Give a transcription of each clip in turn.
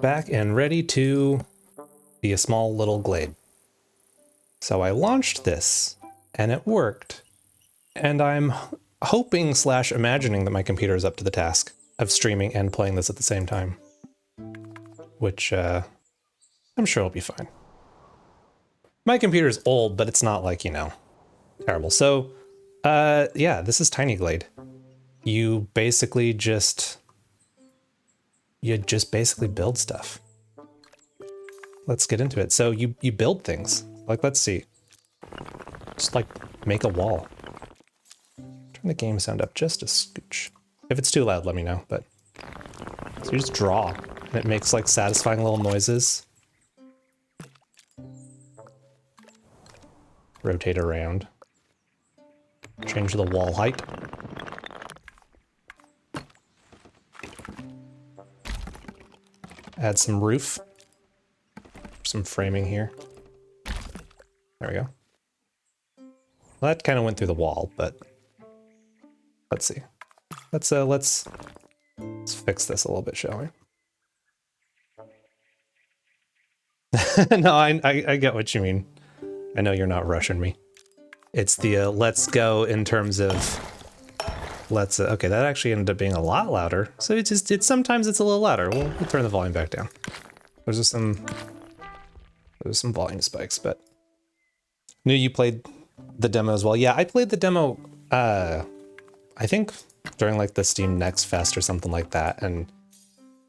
back and ready to be a small little glade. So I launched this and it worked, and I'm hoping / imagining that my computer is up to the task of streaming and playing this at the same time, which I'm sure will be fine. My computer's old, but it's not like, you know, terrible. So yeah, this is Tiny Glade. You just basically build stuff. Let's get into it. So you build things. Like, let's see. Just like make a wall. Turn the game sound up just a scooch. If it's too loud, let me know, but so you just draw and it makes like satisfying little noises. Rotate around. Change the wall height. Add some roof. Some framing here. There we go. Well, that kind of went through the wall, but let's see. Let's fix this a little bit, shall we? No, I get what you mean. I know you're not rushing me. It's the let's go in terms of let's. Okay, that actually ended up being a lot louder. So it's sometimes it's a little louder. We'll turn the volume back down. There's some volume spikes, but knew you played the demo as well. Yeah, I played the demo. I think during like the Steam Next Fest or something like that, and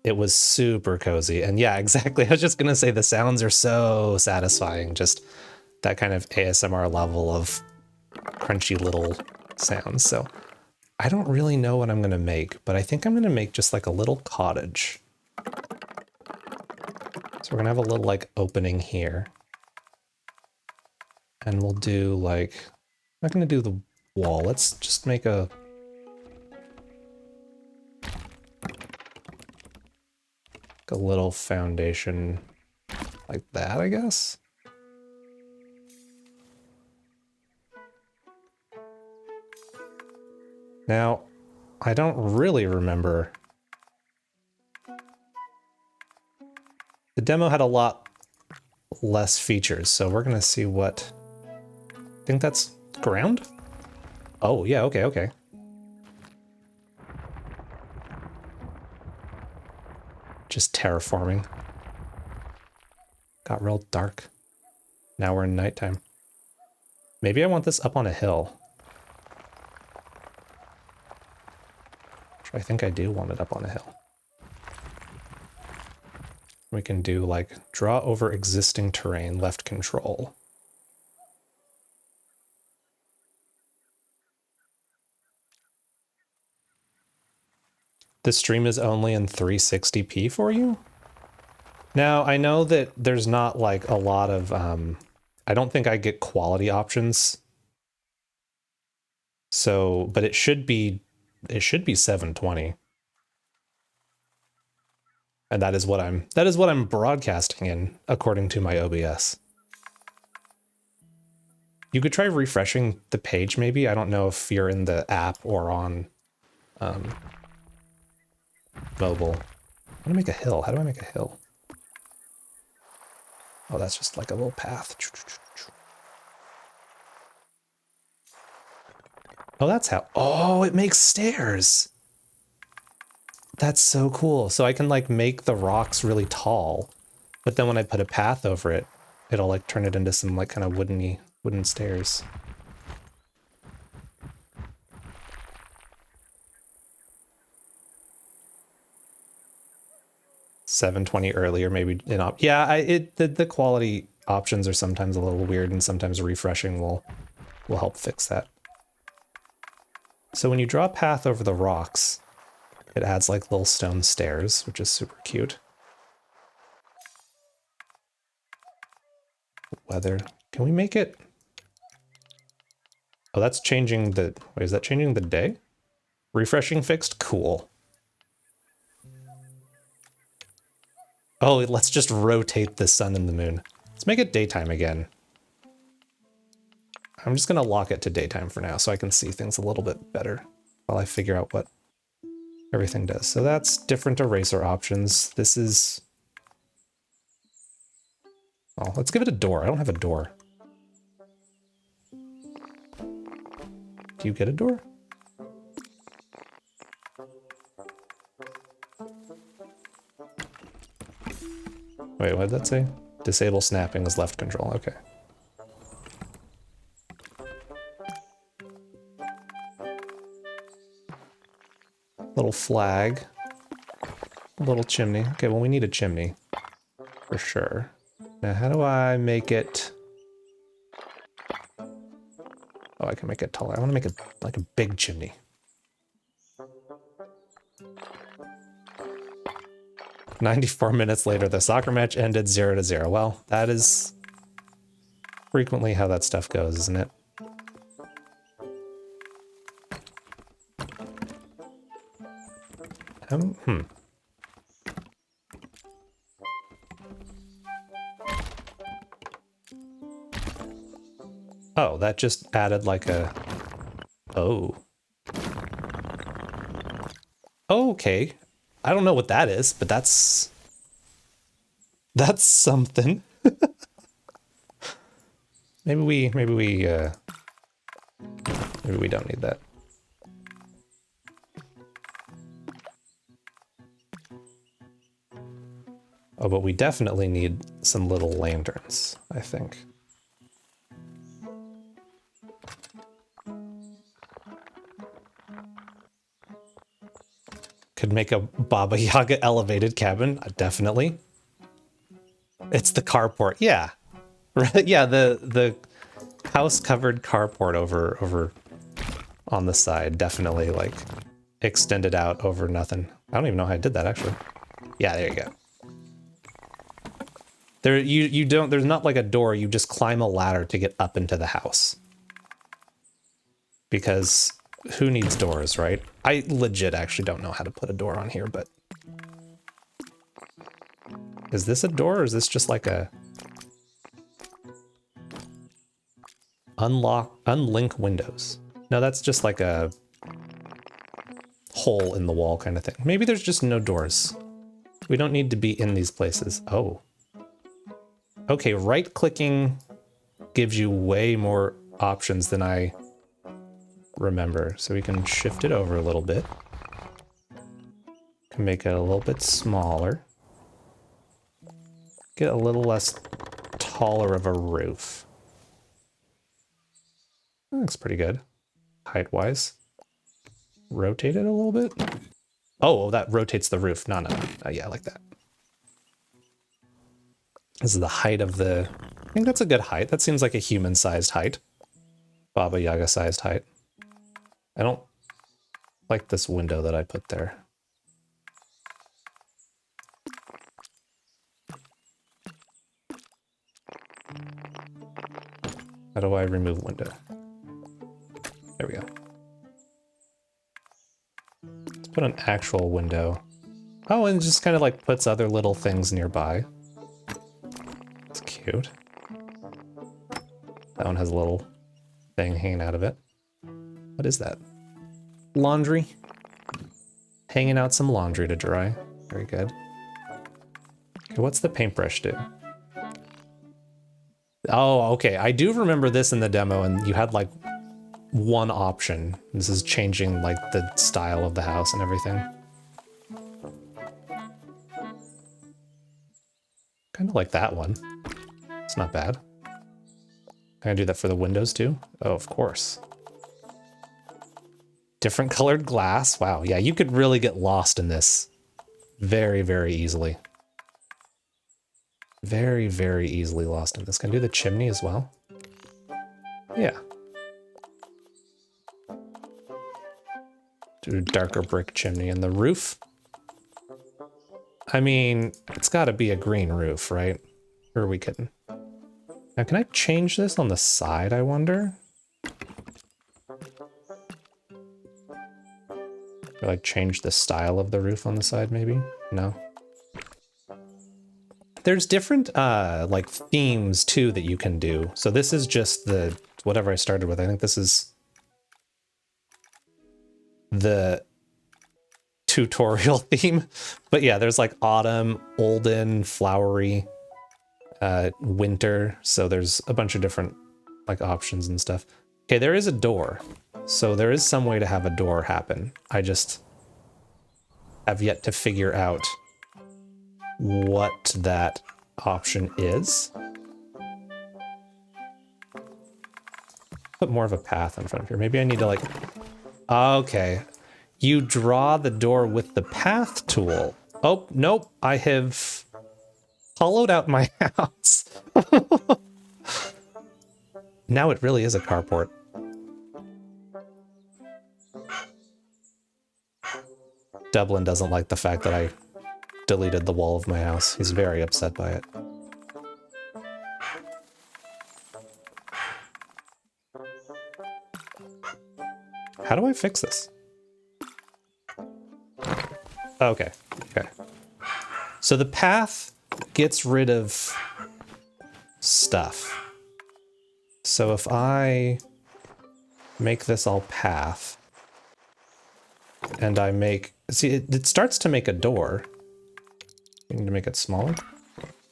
it was super cozy. And yeah, exactly. I was just gonna say the sounds are so satisfying. Just that kind of ASMR level of crunchy little sounds. So I don't really know what I'm gonna make, but I think I'm gonna make just like a little cottage. So we're gonna have a little like opening here. And we'll do like, I'm not gonna do the wall. Let's just make a little foundation like that, I guess. Now, I don't really remember. The demo had a lot less features, so we're gonna see what. I think that's ground? Oh, yeah, okay. Just terraforming. Got real dark. Now we're in nighttime. Maybe I want this up on a hill. I think I do want it up on a hill. We can do like draw over existing terrain, left control. The stream is only in 360p for you? Now, I know that there's not like a lot of, I don't think I get quality options. So, but it should be 720. And that is what I'm broadcasting in according to my OBS. You could try refreshing the page maybe. I don't know if you're in the app or on mobile. I want to make a hill. How do I make a hill? Oh, that's just like a little path. Oh, that's how. Oh, it makes stairs. That's so cool. So I can like make the rocks really tall, but then when I put a path over it, it'll like turn it into some like kind of wooden stairs. $720 earlier, maybe in op. Yeah, the quality options are sometimes a little weird, and sometimes refreshing will help fix that. So when you draw a path over the rocks, it adds like little stone stairs, which is super cute. Weather. Can we make it? Oh, that's changing the. Wait, is that changing the day? Refreshing fixed? Cool. Oh, let's just rotate the sun and the moon. Let's make it daytime again. I'm just gonna lock it to daytime for now so I can see things a little bit better while I figure out what everything does. So that's different eraser options. This is Oh, let's give it a door. I don't have a door. Do you get a door? Wait, what did that say? Disable snapping with left control. Okay. Little flag. Little chimney. Okay, well, we need a chimney. For sure. Now, how do I make it... Oh, I can make it taller. I want to make it like a big chimney. "94 minutes later, the soccer match ended 0-0. Well, that is frequently how that stuff goes, isn't it? Hmm. Oh, that just added like a... Oh. Okay. I don't know what that is, but that's something. Maybe we don't need that. Oh, but we definitely need some little lanterns, I think. Could make a Baba Yaga elevated cabin, definitely. It's the carport, yeah. Right, yeah, the house-covered carport over on the side, definitely, like, extended out over nothing. I don't even know how I did that, actually. Yeah, there you go. There, you don't, there's not like a door, you just climb a ladder to get up into the house. Because who needs doors, right? I legit actually don't know how to put a door on here, but... Is this a door, or is this just like a... Unlink windows? No, that's just like a... hole in the wall kind of thing. Maybe there's just no doors. We don't need to be in these places. Oh. Okay, right-clicking gives you way more options than I remember. So we can shift it over a little bit. Can make it a little bit smaller. Get a little less taller of a roof. That looks pretty good, height-wise. Rotate it a little bit. Oh, that rotates the roof. No. Yeah, I like that. This is the height of the... I think that's a good height. That seems like a human-sized height. Baba Yaga-sized height. I don't like this window that I put there. How do I remove window? There we go. Let's put an actual window. Oh, and it just kind of like puts other little things nearby. It's cute. That one has a little thing hanging out of it. What is that? Laundry. Hanging out some laundry to dry. Very good. Okay, what's the paintbrush do? Oh, okay. I do remember this in the demo, and you had like one option. This is changing like the style of the house and everything. Kind of like that one. It's not bad. Can I do that for the windows too? Oh, of course. Different colored glass. Wow. Yeah, you could really get lost in this very, very easily. Very, very easily lost in this. Can I do the chimney as well? Yeah. Do a darker brick chimney. And the roof? I mean, it's got to be a green roof, right? Or are we kidding? Now, can I change this on the side, I wonder? Or like change the style of the roof on the side, maybe? No? There's different like themes too that you can do. So this is just the whatever I started with. I think this is the tutorial theme. But yeah, there's like autumn, olden, flowery, winter, so there's a bunch of different like options and stuff. Okay, there is a door. So there is some way to have a door happen. I just have yet to figure out what that option is. Put more of a path in front of here. Maybe I need to like... Okay. You draw the door with the path tool. Oh, nope. I have hollowed out my house. Now it really is a carport. Dublin doesn't like the fact that I deleted the wall of my house. He's very upset by it. How do I fix this? Okay, okay. So the path gets rid of stuff. So if I make this all path, and I make... See, it starts to make a door. We need to make it smaller.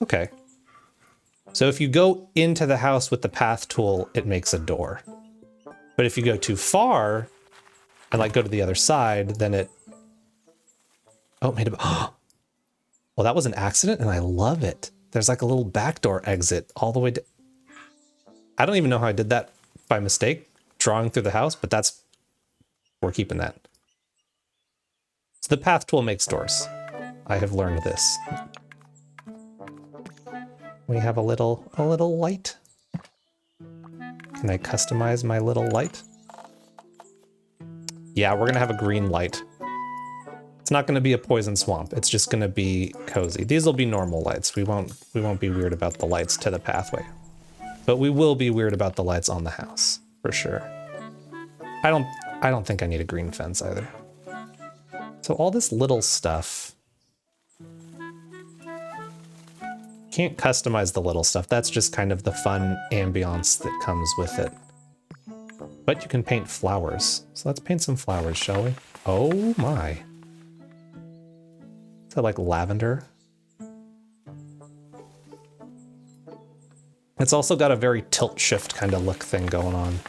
Okay. So if you go into the house with the path tool, it makes a door. But if you go too far, and like go to the other side, then it... Oh, it made a... Well, that was an accident, and I love it. There's like a little backdoor exit all the way to... I don't even know how I did that by mistake, drawing through the house, but that's... We're keeping that. So the path tool makes doors. I have learned this. We have a little light. Can I customize my little light? Yeah, we're gonna have a green light. It's not gonna be a poison swamp. It's just gonna be cozy. These will be normal lights. We won't be weird about the lights to the pathway. But we will be weird about the lights on the house, for sure. I don't think I need a green fence either. So all this little stuff. Can't customize the little stuff. That's just kind of the fun ambiance that comes with it. But you can paint flowers. So let's paint some flowers, shall we? Oh my. Is that like lavender? It's also got a very tilt shift kind of look thing going on.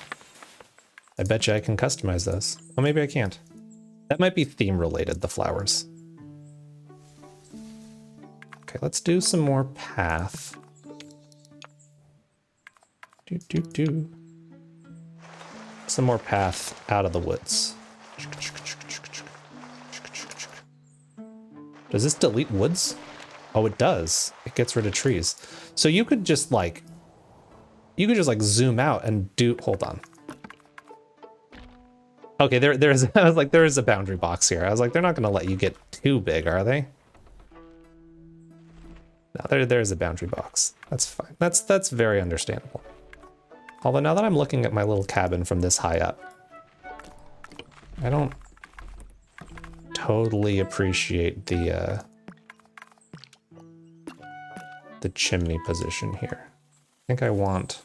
I bet you I can customize those. Oh, maybe I can't. That might be theme related, the flowers. Okay, let's do some more path. Some more path out of the woods. Does this delete woods? Oh, it does. It gets rid of trees. So you could just like zoom out and do, hold on. Okay, there's I was like, there is a boundary box here. I was like, they're not gonna let you get too big, are they? No, there's a boundary box. That's fine. That's very understandable. Although now that I'm looking at my little cabin from this high up, I don't totally appreciate the chimney position here. I think I want...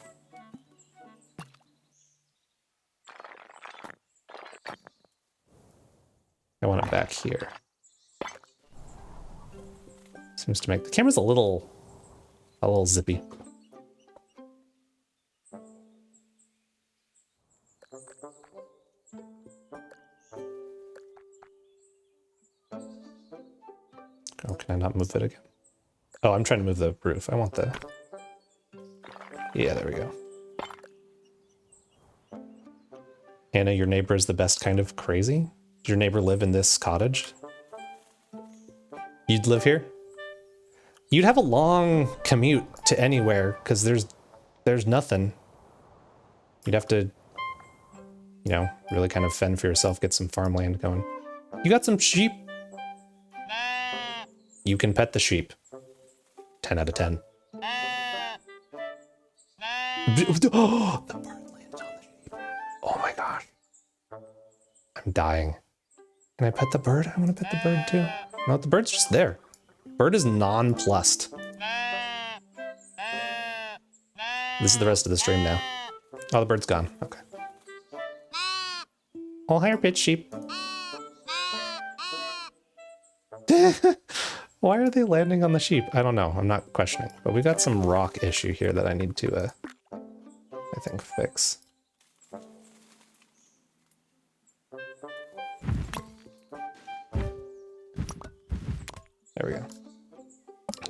I want it back here. Seems to make the camera's a little zippy. Oh, can I not move it again? Oh, I'm trying to move the roof. I want the... Yeah, there we go. Hannah, your neighbor is the best kind of crazy? Does your neighbor live in this cottage? You'd live here? You'd have a long commute to anywhere, because there's nothing. You'd have to, you know, really kind of fend for yourself, get some farmland going. You got some sheep? You can pet the sheep. 10 out of 10. Oh, the bird landed on the sheep. Oh my gosh. I'm dying. Can I pet the bird? I want to pet the bird too. No, the bird's just there. Bird is nonplussed. This is the rest of the stream now. Oh, the bird's gone. Okay. Oh, higher pitch sheep. Why are they landing on the sheep? I don't know. I'm not questioning. But we got some rock issue here that I need to, I think, fix. There we go.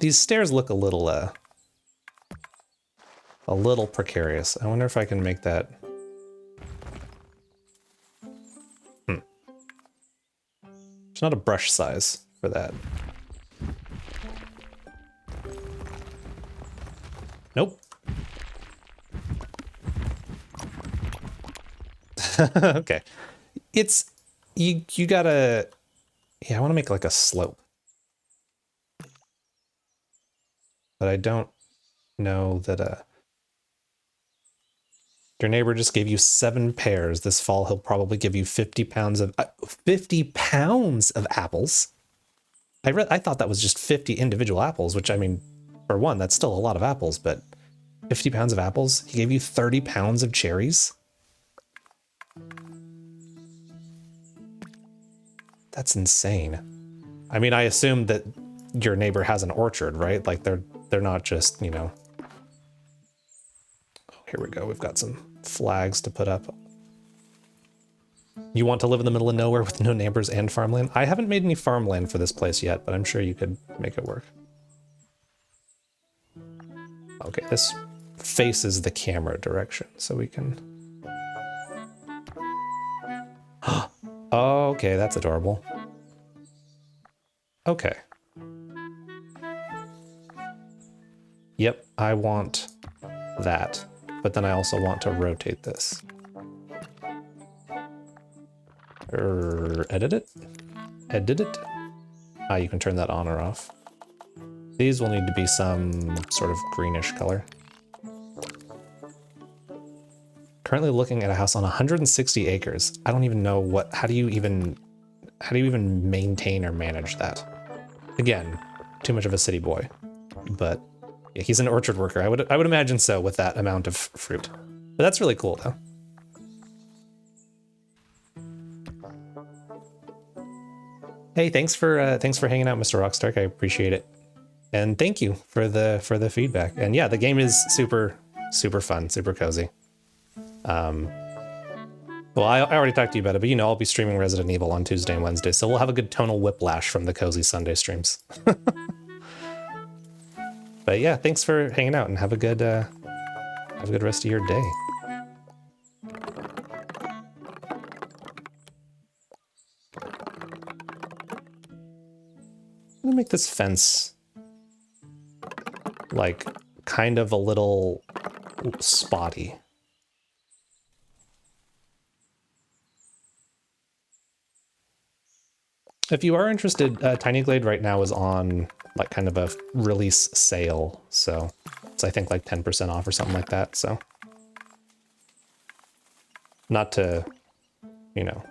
These stairs look a little precarious. I wonder if I can make that. There's not a brush size for that. Nope. Okay. It's you gotta, yeah, I want to make like a slope. But I don't know that your neighbor just gave you 7 pears. This fall he'll probably give you 50 pounds of 50 pounds of apples. I thought that was just 50 individual apples, which, I mean, for one, that's still a lot of apples, but 50 pounds of apples? He gave you 30 pounds of cherries? That's insane. I mean, I assume that your neighbor has an orchard, right? Like they're not just, you know. Oh, here we go. We've got some flags to put up. You want to live in the middle of nowhere with no neighbors and farmland? I haven't made any farmland for this place yet, but I'm sure you could make it work. Okay, this faces the camera direction, so we can... Oh, okay, that's adorable. Okay. Yep, I want that, but then I also want to rotate this. Edit it? Edit it? Ah, you can turn that on or off. These will need to be some sort of greenish color. Currently looking at a house on 160 acres. I don't even know how do you even maintain or manage that? Again, too much of a city boy. But yeah, he's an orchard worker. I would imagine so with that amount of fruit. But that's really cool though. Hey, thanks for hanging out, Mr. Rockstark. I appreciate it. And thank you for the feedback. And yeah, the game is super fun, super cozy. Well, I already talked to you about it, but you know, I'll be streaming Resident Evil on Tuesday and Wednesday, so we'll have a good tonal whiplash from the cozy Sunday streams. But yeah, thanks for hanging out and have a good rest of your day. I'm gonna make this fence like kind of a little spotty. If you are interested, Tiny Glade right now is on like kind of a release sale, so it's I think like 10% off or something like that. So not to, you know,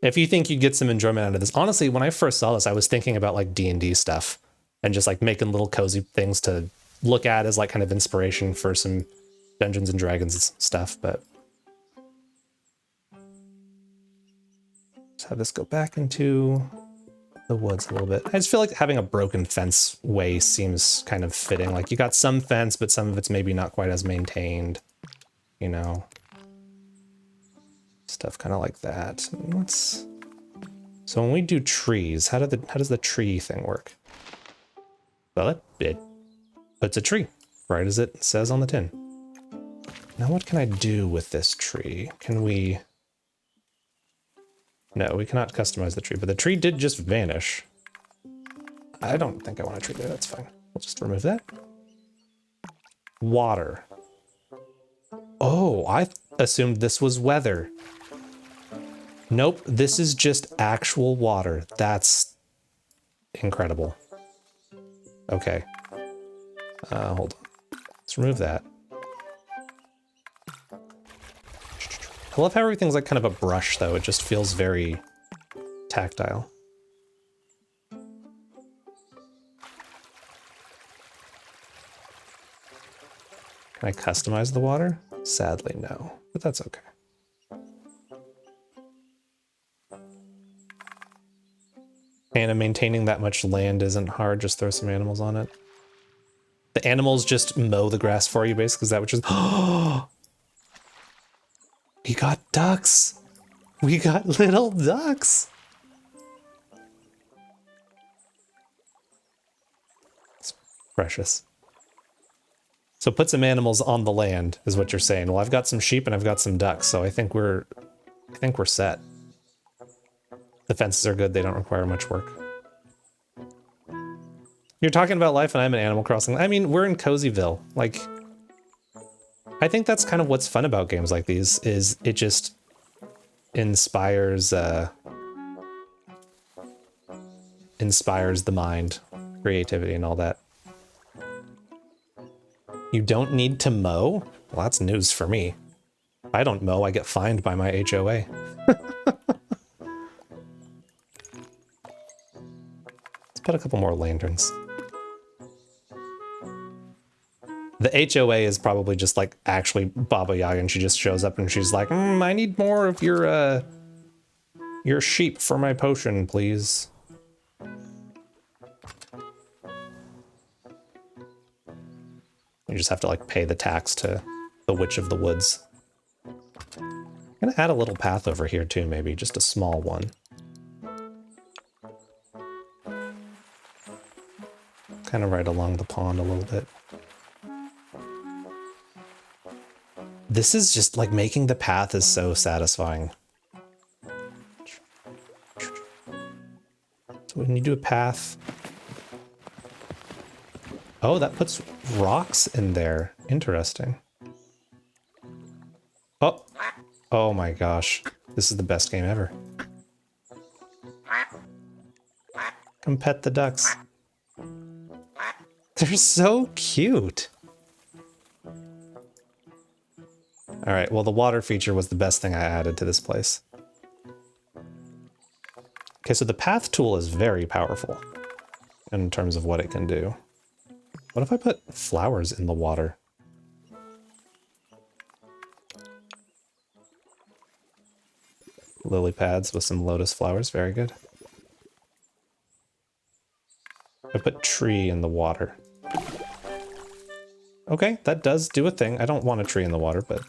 if you think you'd get some enjoyment out of this. Honestly, when I first saw this, I was thinking about like D&D stuff and just like making little cozy things to look at as like kind of inspiration for some Dungeons and Dragons stuff, but let's have this go back into the woods a little bit. I just feel like having a broken fence way seems kind of fitting. Like you got some fence, but some of it's maybe not quite as maintained, you know, stuff kind of like that. So when we do trees, how does the tree thing work? Well, it puts a tree right as it says on the tin. Now what can I do with this tree? Can we... No, we cannot customize the tree, but the tree did just vanish. I don't think I want a tree there, that's fine. We'll just remove that. Water. Oh, I assumed this was weather. Nope, this is just actual water. That's incredible. Okay. Hold on. Let's remove that. I love how everything's like kind of a brush, though. It just feels very tactile. Can I customize the water? Sadly, no, but that's okay. And maintaining that much land isn't hard. Just throw some animals on it. The animals just mow the grass for you, basically. Is that what you're... Oh! We got ducks! We got little ducks! It's precious. So put some animals on the land, is what you're saying. Well, I've got some sheep and I've got some ducks, so I think we're set. The fences are good, they don't require much work. You're talking about life and I'm in Animal Crossing. I mean, we're in Cozyville. Like, I think that's kind of what's fun about games like these, is it just inspires the mind, creativity and all that. You don't need to mow? Well, that's news for me. If I don't mow, I get fined by my HOA. Let's put a couple more lanterns. The HOA is probably just like actually Baba Yaga, and she just shows up and she's like, I need more of your sheep for my potion, please. You just have to like pay the tax to the Witch of the Woods. I'm gonna add a little path over here too, maybe just a small one. Kind of right along the pond a little bit. This is just like making the path is so satisfying. So when you do a path, oh, that puts rocks in there. Interesting. Oh, oh my gosh. This is the best game ever. Come pet the ducks. They're so cute. All right, well, the water feature was the best thing I added to this place. Okay, so the path tool is very powerful in terms of what it can do. What if I put flowers in the water? Lily pads with some lotus flowers, very good. I put tree in the water. Okay, that does do a thing. I don't want a tree in the water, but...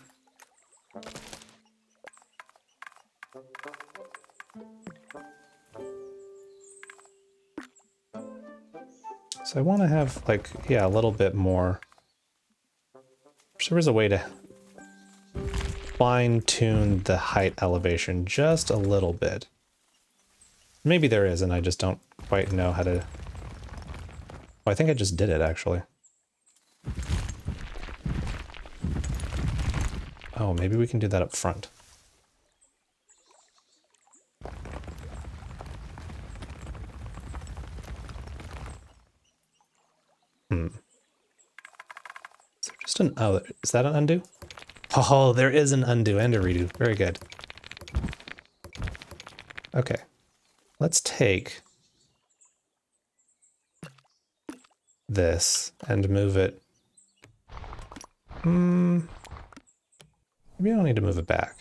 So I want to have, like, yeah, a little bit more. There was a way to fine-tune the height elevation just a little bit. Maybe there is, and I just don't quite know how to... Oh, I think I just did it, actually. Oh, maybe we can do that up front. Is there just an... Oh, is that an undo? Oh, there is an undo and a redo. Very good. Okay. Let's take this and move it. Maybe I don't need to move it back.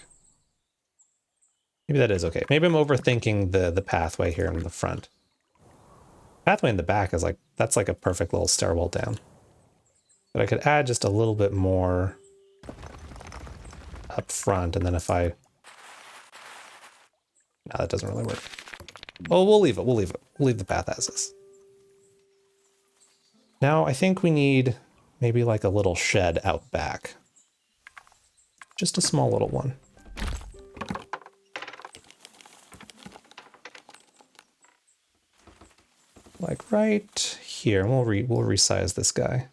Maybe that is okay. Maybe I'm overthinking the pathway here in the front. Pathway in the back is like, that's like a perfect little stairwell down. But I could add just a little bit more up front, and then if I... No, that doesn't really work. Oh, we'll leave it, we'll leave it. We'll leave the path as is. Now, I think we need maybe like a little shed out back. Just a small little one. Like right here. We'll resize this guy.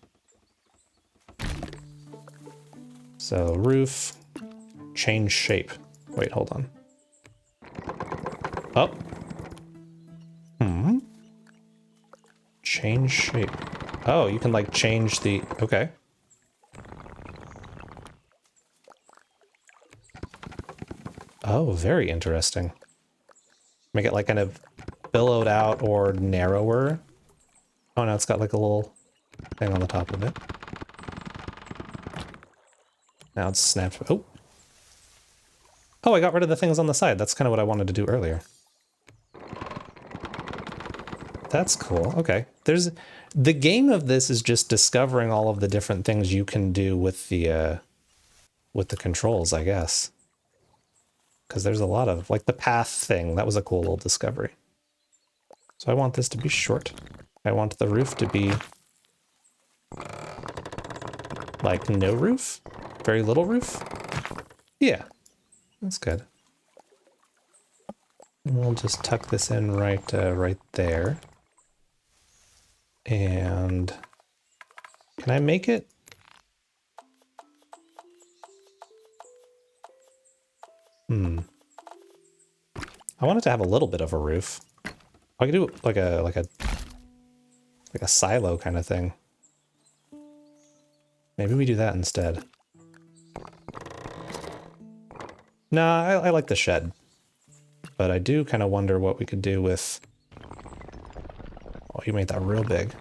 So roof, change shape. Wait, hold on. Oh. Change shape. Oh, you can like change the, okay. Oh, very interesting. Make it like kind of billowed out or narrower. Oh, now it's got like a little thing on the top of it. Now it's snapped. Oh. Oh, I got rid of the things on the side. That's kind of what I wanted to do earlier. That's cool. Okay. The game of this is just discovering all of the different things you can do with the controls, I guess. Because there's a lot of, like the path thing, that was a cool little discovery. So I want this to be short. I want the roof to be like no roof, very little roof. Yeah, that's good. And we'll just tuck this in right there. And can I make it? I want it to have a little bit of a roof. I could do like a silo kind of thing. Maybe we do that instead. Nah, I like the shed. But I do kind of wonder what we could do with... Oh, you made that real big.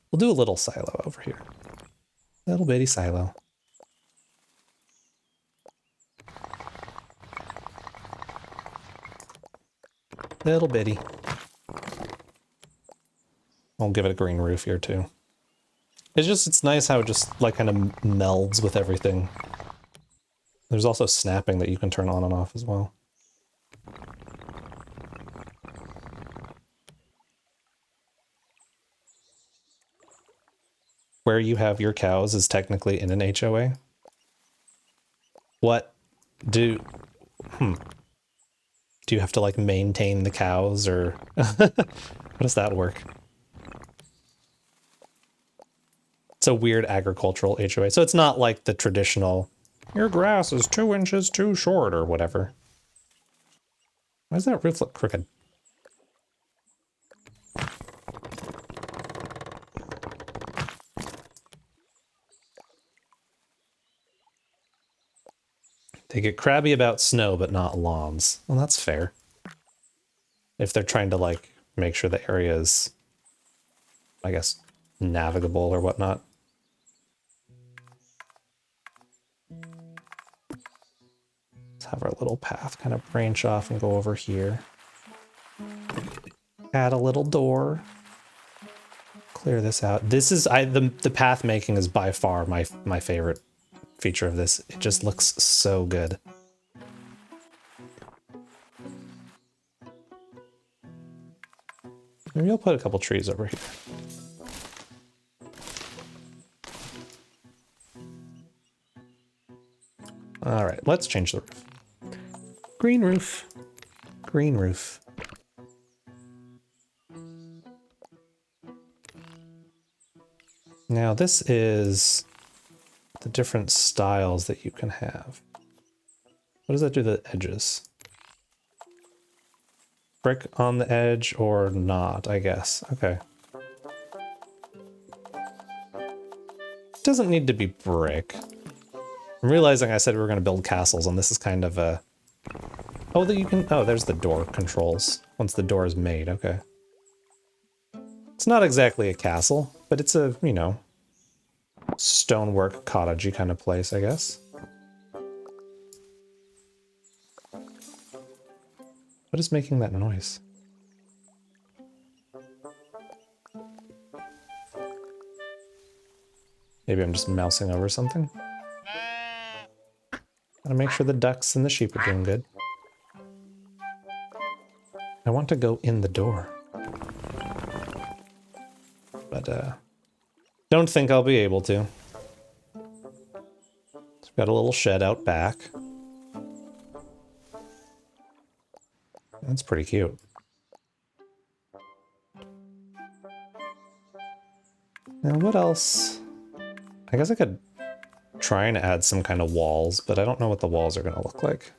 We'll do a little silo over here. Little bitty silo. Little bitty. I'll give it a green roof here too. It's nice how it just like kind of melds with everything. There's also snapping that you can turn on and off as well. Where you have your cows is technically in an HOA. What do... Do you have to like maintain the cows or... How does that work? It's a weird agricultural HOA. So it's not like the traditional, your grass is 2 inches too short or whatever. Why does that roof look crooked? They get crabby about snow, but not lawns. Well, that's fair. If they're trying to like make sure the area is, I guess, navigable or whatnot. Let's have our little path kind of branch off and go over here. Add a little door. Clear this out. This is the path making is by far my favorite feature of this. It just looks so good. Maybe I'll put a couple trees over here. All right, let's change the roof. Green roof. Green roof. Now this is the different styles that you can have. What does that do to the edges? Brick on the edge or not, I guess. Okay. Doesn't need to be brick. I'm realizing I said we were going to build castles, and this is kind of a... Oh, that you can... Oh, there's the door controls. Once the door is made, okay. It's not exactly a castle, but it's a, you know, stonework cottage-y kind of place, I guess. What is making that noise? Maybe I'm just mousing over something. Gotta make sure the ducks and the sheep are doing good. I want to go in the door. But, don't think I'll be able to. So we've got a little shed out back. That's pretty cute. Now, what else? I guess I could try and add some kind of walls, but I don't know what the walls are going to look like.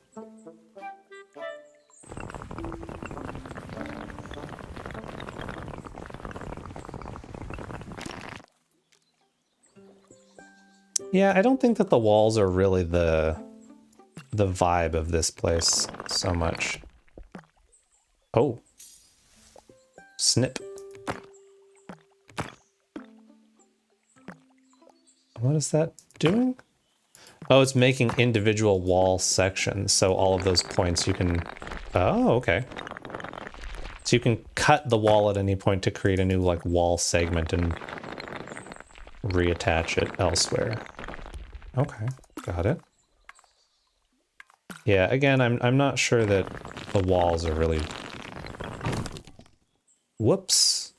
Yeah, I don't think that the walls are really the vibe of this place so much. Oh. Snip. What is that doing? Oh, it's making individual wall sections, so all of those points you can... Oh, okay. So you can cut the wall at any point to create a new like wall segment and reattach it elsewhere. Okay, got it. Yeah, again, I'm not sure that the walls are really... Whoops.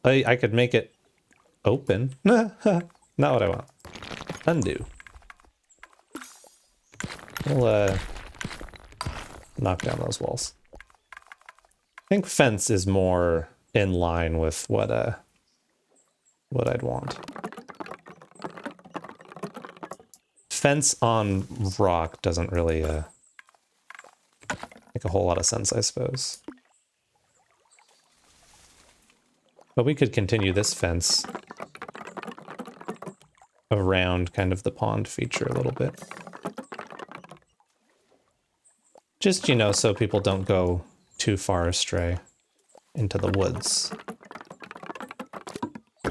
I could make it open. Not what I want. Undo. We'll knock down those walls. I think fence is more in line with what I'd want. Fence on rock doesn't really make a whole lot of sense, I suppose. But we could continue this fence around kind of the pond feature a little bit. Just, you know, so people don't go too far astray into the woods.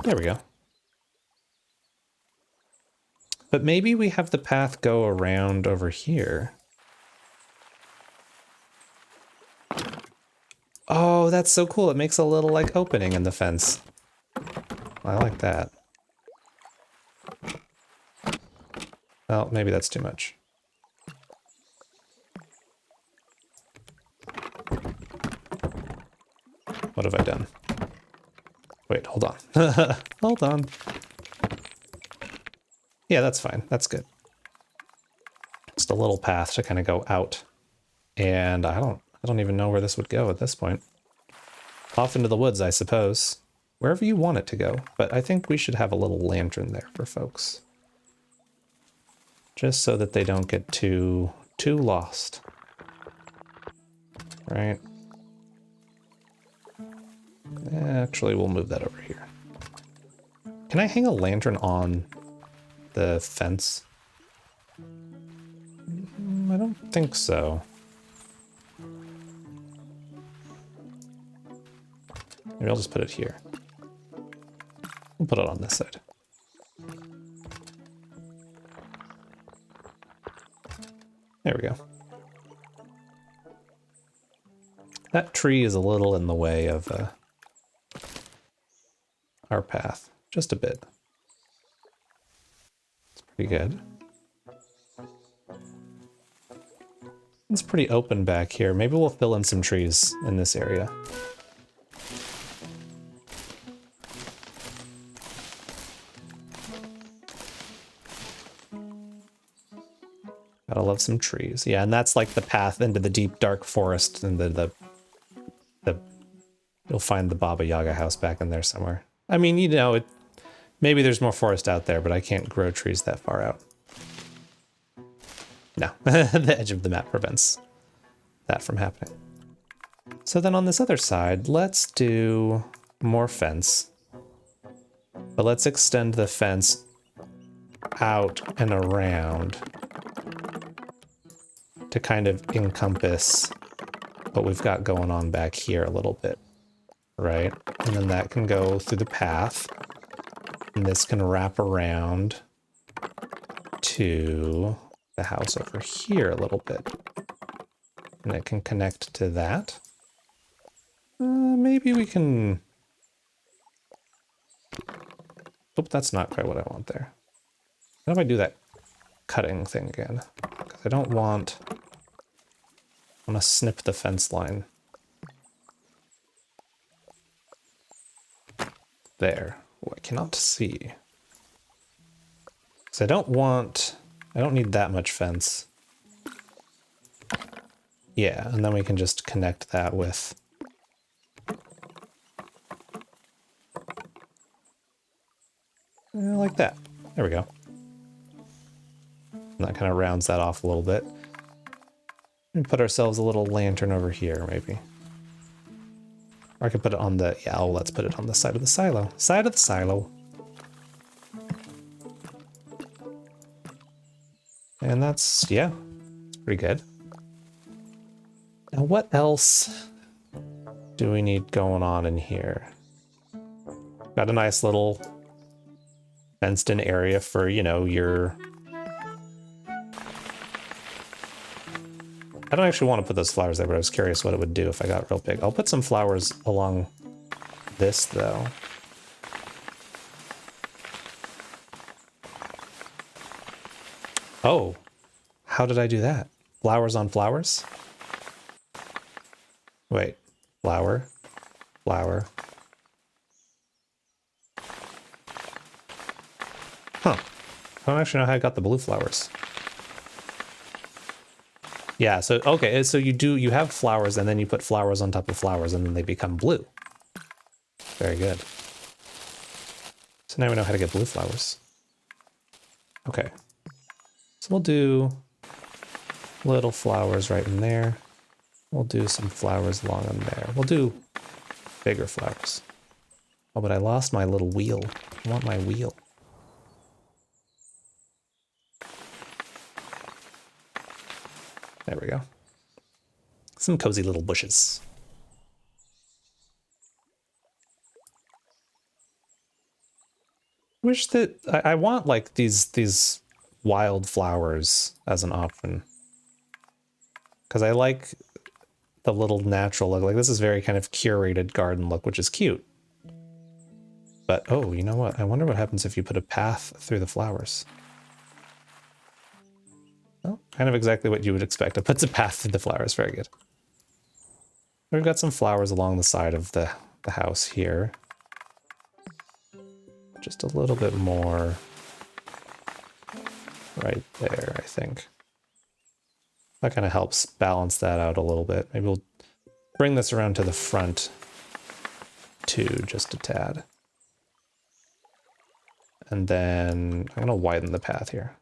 There we go. But maybe we have the path go around over here. Oh, that's so cool. It makes a little, like, opening in the fence. I like that. Well, maybe that's too much. What have I done? Wait, hold on. Hold on. Yeah, that's fine. That's good. Just a little path to kind of go out. And I don't even know where this would go at this point. Off into the woods, I suppose. Wherever you want it to go. But I think we should have a little lantern there for folks. Just so that they don't get too lost. Right? Actually, we'll move that over here. Can I hang a lantern on the fence? I don't think so. Maybe I'll just put it here. We'll put it on this side. There we go. That tree is a little in the way of our path, just a bit. It's pretty good. It's pretty open back here. Maybe we'll fill in some trees in this area. Gotta love some trees. Yeah, and that's like the path into the deep, dark forest, and the you'll find the Baba Yaga house back in there somewhere. I mean, you know, maybe there's more forest out there, but I can't grow trees that far out. No, the edge of the map prevents that from happening. So then on this other side, let's do more fence. But let's extend the fence out and around to kind of encompass what we've got going on back here a little bit, right? And then that can go through the path, and this can wrap around to the house over here a little bit. And it can connect to that. Maybe we can... Oh, that's not quite what I want there. How do I do that cutting thing again? Because I don't want... I want to snip the fence line. There. Oh, I cannot see. Because I don't need that much fence. Yeah, and then we can just connect that with... like that. There we go. And that kind of rounds that off a little bit. And put ourselves a little lantern over here, maybe. Or I could put it on the... Yeah, let's put it on the side of the silo. Side of the silo. And that's... yeah. It's pretty good. Now, what else do we need going on in here? Got a nice little fenced-in area for, you know, your... I don't actually want to put those flowers there, but I was curious what it would do if I got real big. I'll put some flowers along this, though. Oh, how did I do that? Flowers on flowers? Wait, flower, flower. Huh. I don't actually know how I got the blue flowers. Yeah, so, okay, so you have flowers and then you put flowers on top of flowers and then they become blue. Very good. So now we know how to get blue flowers. Okay. So we'll do little flowers right in there. We'll do some flowers along in there. We'll do bigger flowers. Oh, but I lost my little wheel. I want my wheel. There we go. Some cozy little bushes. Wish that I want like these wild flowers as an option. Because I like the little natural look. Like this is very kind of curated garden look, which is cute. But oh, you know what? I wonder what happens if you put a path through the flowers. Well, kind of exactly what you would expect. It puts a path through the flowers. Very good. We've got some flowers along the side of the house here. Just a little bit more right there, I think. That kind of helps balance that out a little bit. Maybe we'll bring this around to the front too, just a tad. And then I'm going to widen the path here.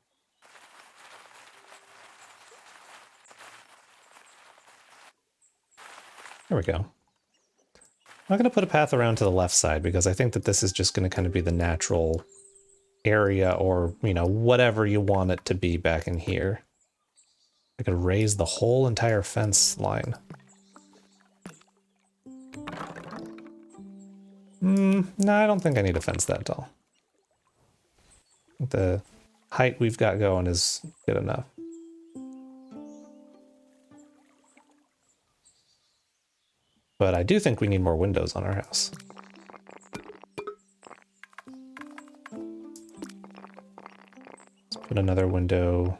There we go. I'm not going to put a path around to the left side because I think that this is just going to kind of be the natural area or, you know, whatever you want it to be back in here. I could raise the whole entire fence line. No, I don't think I need a fence that tall. The height we've got going is good enough. But I do think we need more windows on our house. Let's put another window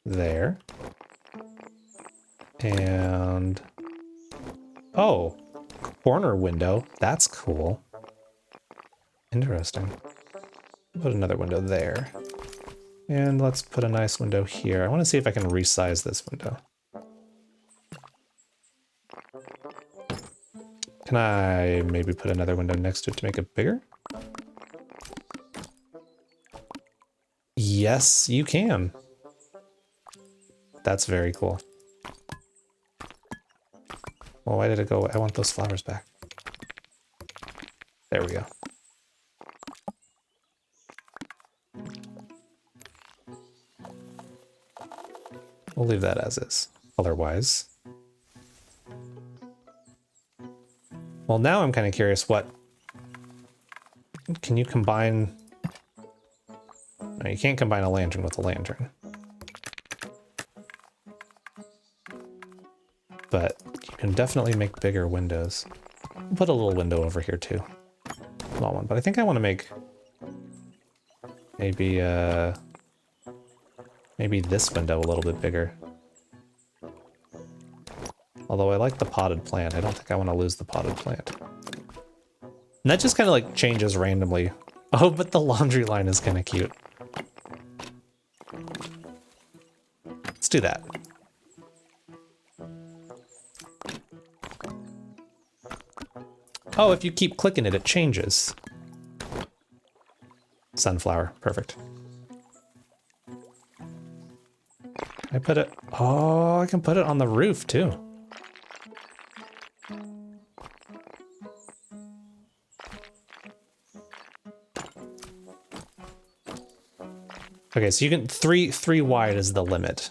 there. And... oh, corner window. That's cool. Interesting. Put another window there. And let's put a nice window here. I want to see if I can resize this window. Can I maybe put another window next to it to make it bigger? Yes, you can. That's very cool. Well, why did it go? I want those flowers back. There we go. We'll leave that as is, color-wise. Well, now I'm kind of curious what... can you combine... no, you can't combine a lantern with a lantern. But you can definitely make bigger windows. I'll put a little window over here too. Small one, but I think I want to make... maybe, maybe this window a little bit bigger. Although I like the potted plant. I don't think I want to lose the potted plant. And that just kind of like changes randomly. Oh, but the laundry line is kind of cute. Let's do that. Oh, if you keep clicking it, it changes. Sunflower, perfect. I put it, oh, I can put it on the roof too. Okay, so you can, three wide is the limit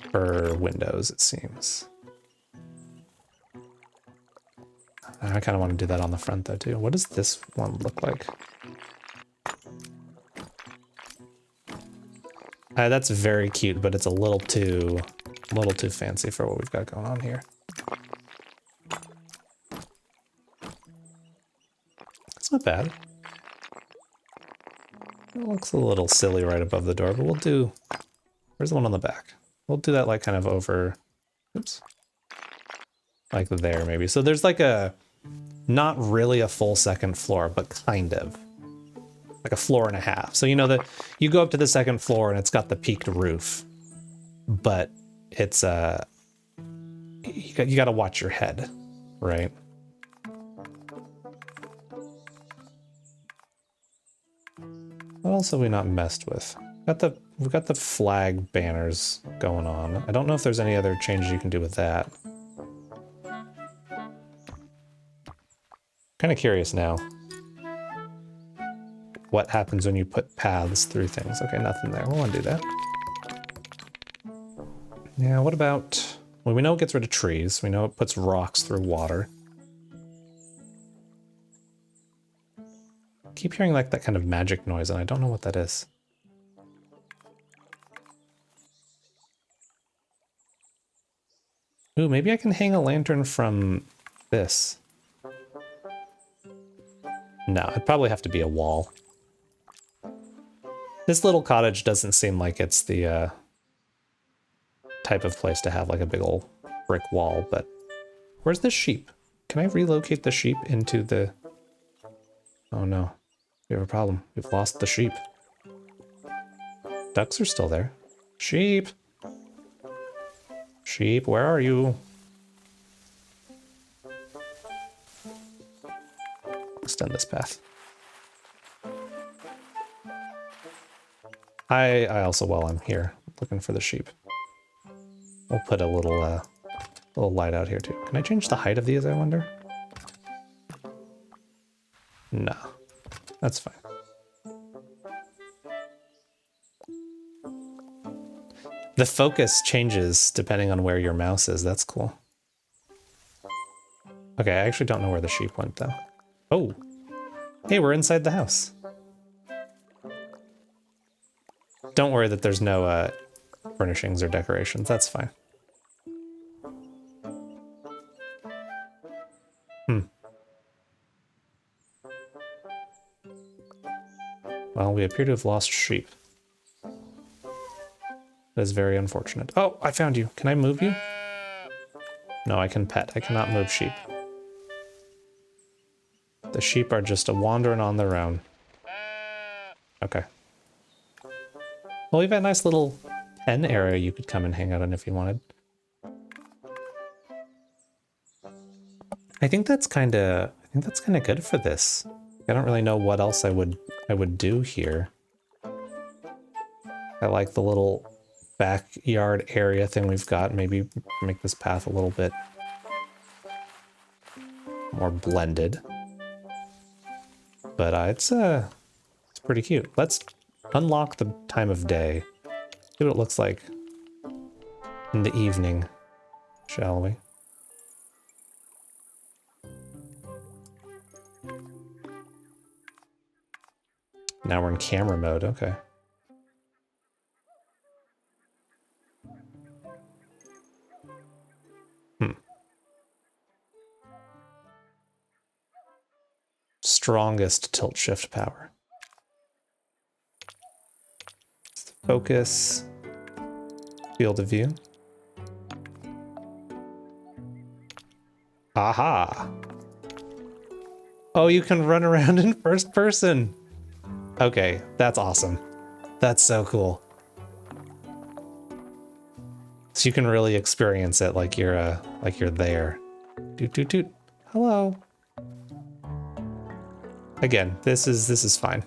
for windows, it seems. I kind of want to do that on the front though too. What does this one look like? That's very cute, but it's a little too fancy for what we've got going on here. It's not bad. It looks a little silly right above the door, but we'll do... Where's the one on the back? We'll do that like kind of over... Oops. Like there, maybe. So there's like a... Not really a full second floor, but kind of. Like a floor and a half. So you know that you go up to the second floor and it's got the peaked roof. But it's... You gotta watch your head, right? What else have we not messed with? We've got the flag banners going on. I don't know if there's any other changes you can do with that. Kind of curious now. What happens when you put paths through things? Okay, nothing there. We'll undo that. Yeah, what about... Well, we know it gets rid of trees. We know it puts rocks through water. Keep hearing like that kind of magic noise, and I don't know what that is. Ooh, maybe I can hang a lantern from this. No, it'd probably have to be a wall. This little cottage doesn't seem like it's the type of place to have like a big old brick wall, but where's the sheep? Can I relocate the sheep into the... Oh no. We have a problem. We've lost the sheep. Ducks are still there. Sheep! Sheep, where are you? Extend this path. I also, while I'm here, looking for the sheep. We'll put a little light out here too. Can I change the height of these, I wonder? No. That's fine. The focus changes depending on where your mouse is. That's cool. Okay, I actually don't know where the sheep went though. Oh, hey, we're inside the house. Don't worry that there's no furnishings or decorations. That's fine. Well, we appear to have lost sheep. That is very unfortunate. Oh, I found you. Can I move you? No, I can pet. I cannot move sheep. The sheep are just wandering on their own. Okay. Well, we've got a nice little pen area you could come and hang out in if you wanted. I think that's kind of good for this. I don't really know what else I would do here. I like the little backyard area thing we've got. Maybe make this path a little bit more blended. But it's pretty cute. Let's unlock the time of day. See what it looks like in the evening, shall we? Now we're in camera mode, okay. Strongest tilt shift power. Focus. Field of view. Aha! Oh, you can run around in first person. Okay, that's awesome. That's so cool. So you can really experience it like you're there. Doot doot doot. Hello. Again, this is fine.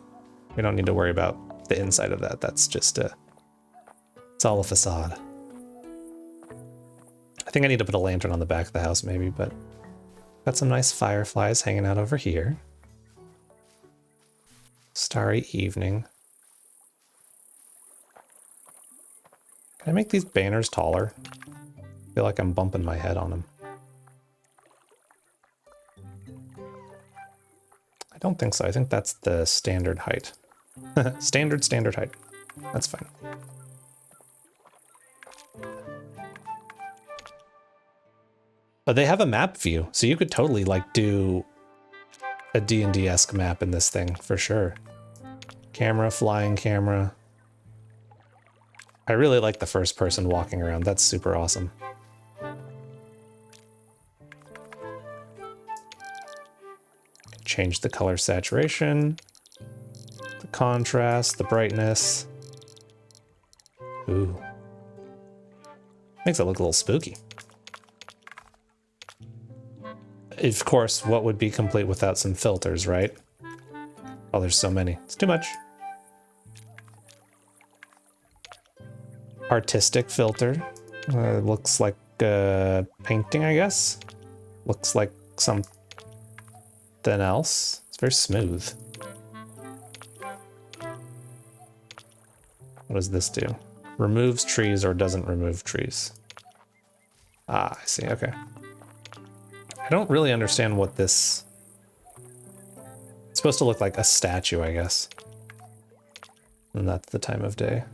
We don't need to worry about the inside of that. That's just it's all a facade. I think I need to put a lantern on the back of the house maybe, but got some nice fireflies hanging out over here. Starry evening. Can I make these banners taller? I feel like I'm bumping my head on them. I don't think so. I think that's the standard height. Standard height. That's fine. But they have a map view, so you could totally like do a D&D-esque map in this thing for sure. Camera, flying camera. I really like the first person walking around. That's super awesome. Change the color saturation, the contrast, the brightness. Ooh. Makes it look a little spooky. Of course, what would be complete without some filters, right? Oh, there's so many. It's too much. Artistic filter. Looks like a painting, I guess. Looks like something else. It's very smooth. What does this do? Removes trees or doesn't remove trees. Ah, I see. Okay. I don't really understand what this... It's supposed to look like a statue, I guess. And that's the time of day.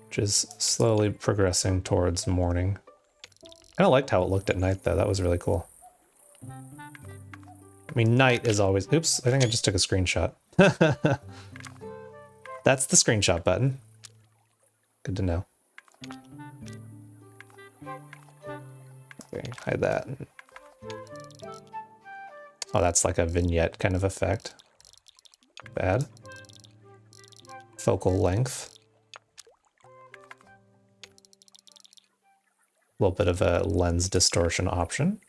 Which is slowly progressing towards morning. I kind of liked how it looked at night, though. That was really cool. I mean, night is always... Oops, I think I just took a screenshot. That's the screenshot button. Good to know. Okay, hide that. Oh, that's like a vignette kind of effect. Bad. Focal length. A little bit of a lens distortion option.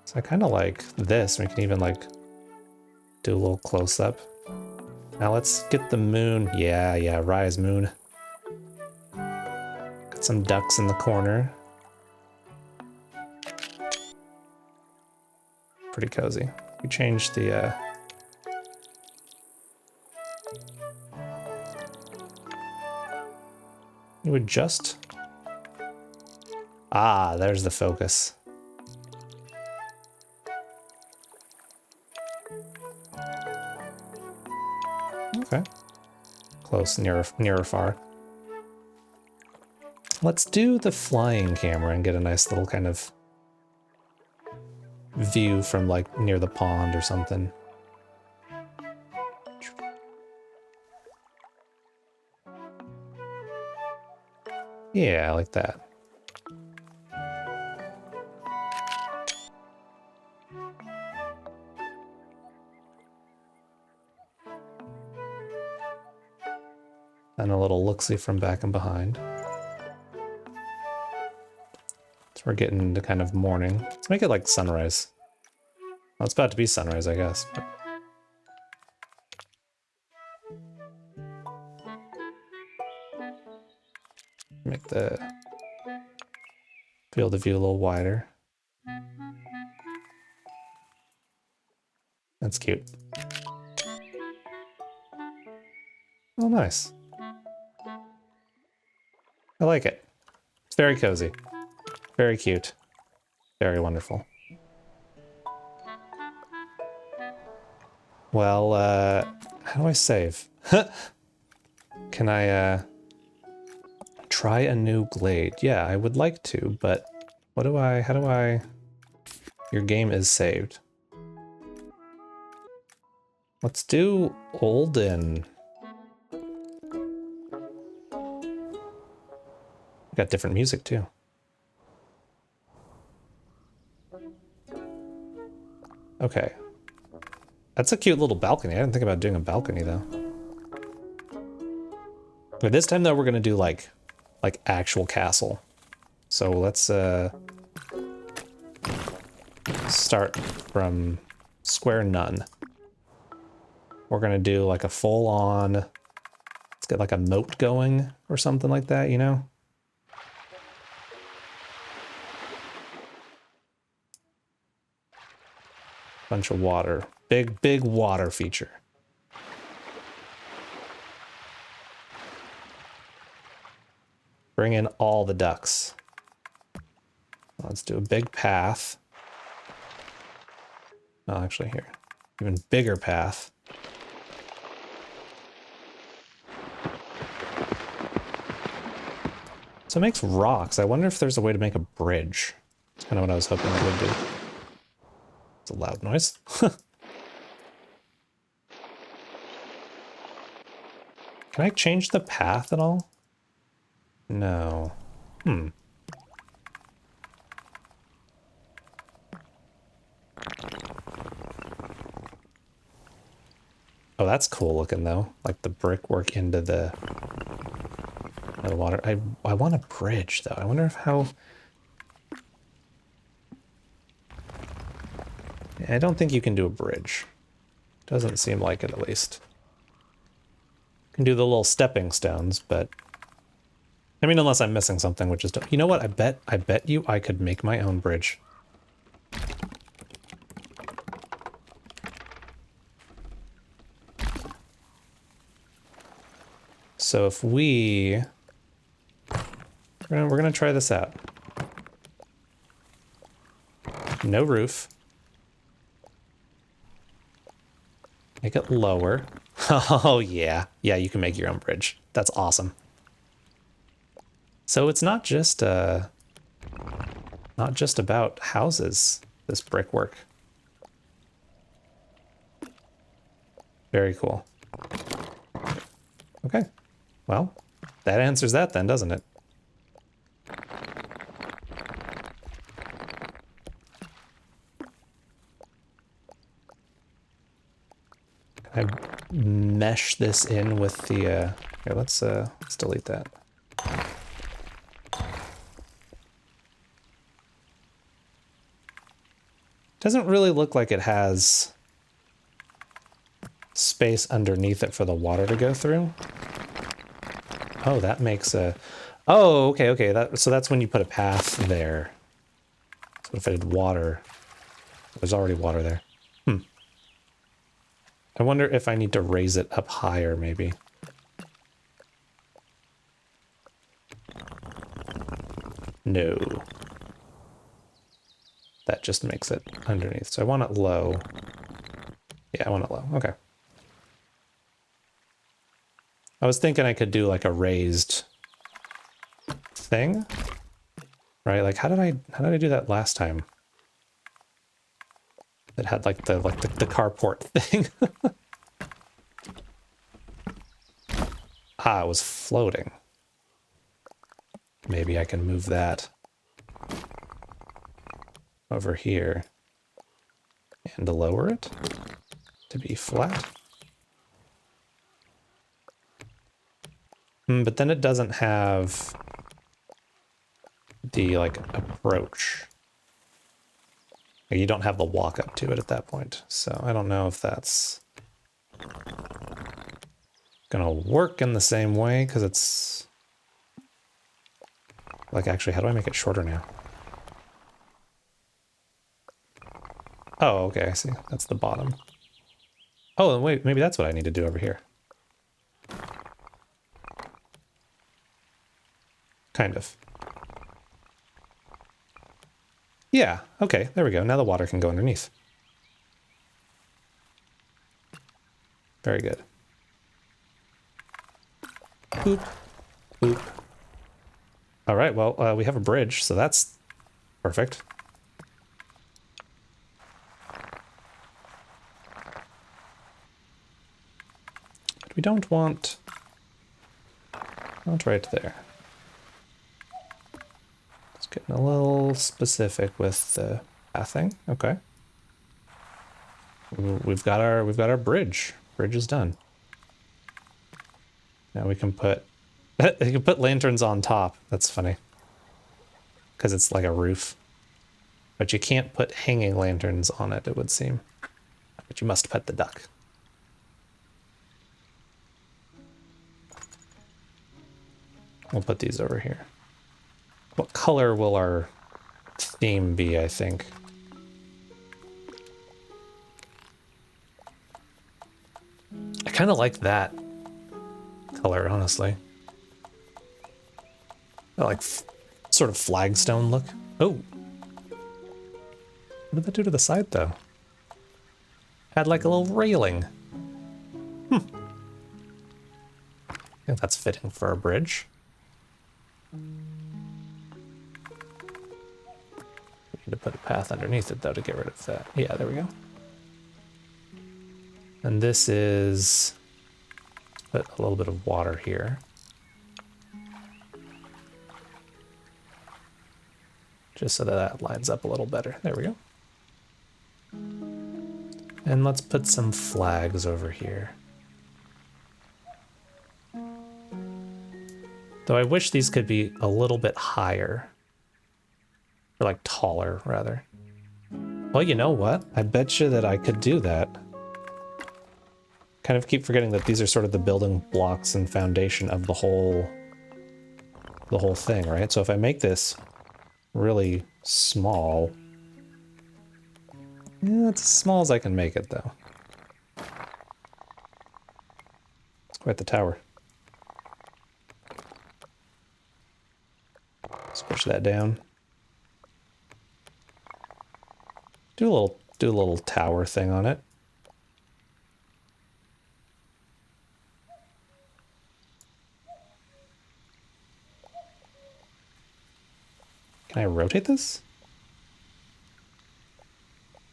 So I kind of like this. We can even like do a little close up. Now let's get the moon. Yeah, rise moon. Got some ducks in the corner. Pretty cozy. We changed the you would just... Ah, there's the focus. Okay. Close, near far. Let's do the flying camera and get a nice little kind of view from like near the pond or something. Yeah, I like that. And a little look-see from back and behind. So we're getting into kind of morning. Let's make it like sunrise. Well, it's about to be sunrise, I guess. But... Make the field of view a little wider. That's cute. Oh, nice. I like it. It's very cozy. Very cute. Very wonderful. Well, how do I save? Can I, try a new Glade? Yeah, I would like to, but how do I... Your game is saved. Let's do Olden. Got different music too. Okay. That's a cute little balcony. I didn't think about doing a balcony though. But this time though, we're gonna do like actual castle. So let's start from square none. We're gonna do like a full on, let's get like a moat going or something like that, you know? Bunch of water. Big water feature. Bring in all the ducks. Let's do a big path. Oh, actually here. Even bigger path. So it makes rocks. I wonder if there's a way to make a bridge. That's kind of what I was hoping it would do. It's a loud noise. Can I change the path at all? No. Oh, that's cool looking though. Like the brickwork into the water. I want a bridge though. I wonder if how... I don't think you can do a bridge. Doesn't seem like it, at least. You can do the little stepping stones, but... I mean, unless I'm missing something, which is... You know what? I bet you I could make my own bridge. So if we're gonna try this out. No roof. Make it lower. Oh yeah. Yeah, you can make your own bridge. That's awesome. So it's not just about houses, this brickwork. Very cool. Okay. Well, that answers that then, doesn't it? I mesh this in with the here, let's delete that. Doesn't really look like it has space underneath it for the water to go through. Oh, that makes a... Oh, okay. So that's when you put a path there. So if it had water... There's already water there. I wonder if I need to raise it up higher, maybe. No. That just makes it underneath. So I want it low. Yeah, I want it low. Okay. I was thinking I could do like a raised thing, right? Like how did I do that last time? It had like the carport thing. Ah, it was floating. Maybe I can move that over here and lower it to be flat. But then it doesn't have the like approach. You don't have the walk up to it at that point. So I don't know if that's gonna work in the same way, because it's like, actually, how do I make it shorter now? Oh, okay, I see. That's the bottom. Oh, wait, maybe that's what I need to do over here. Kind of. Yeah, okay, there we go. Now the water can go underneath. Very good. Boop. Boop. All right, well, we have a bridge, so that's perfect. But we don't want... Not right there. It's getting a little specific with the pathing. Okay. We've got our bridge. Bridge is done. Now we can put... You can put lanterns on top. That's funny. Because it's like a roof. But you can't put hanging lanterns on it, it would seem. But you must pet the duck. We'll put these over here. What color will our theme be, I think? I kind of like that color, honestly. I like sort of flagstone look. Oh. What did that do to the side, though? Had like a little railing. I think that's fitting for a bridge. Need to put a path underneath it though to get rid of that. Yeah, there we go. And this is, let's put a little bit of water here. Just so that lines up a little better. There we go. And let's put some flags over here. Though I wish these could be a little bit higher. Or like taller, rather. Well, you know what? I bet you that I could do that. Kind of keep forgetting that these are sort of the building blocks and foundation of the whole thing, right? So if I make this really small, yeah, it's as small as I can make it, though. It's quite the tower. Let's push that down. Do a little tower thing on it. Can I rotate this?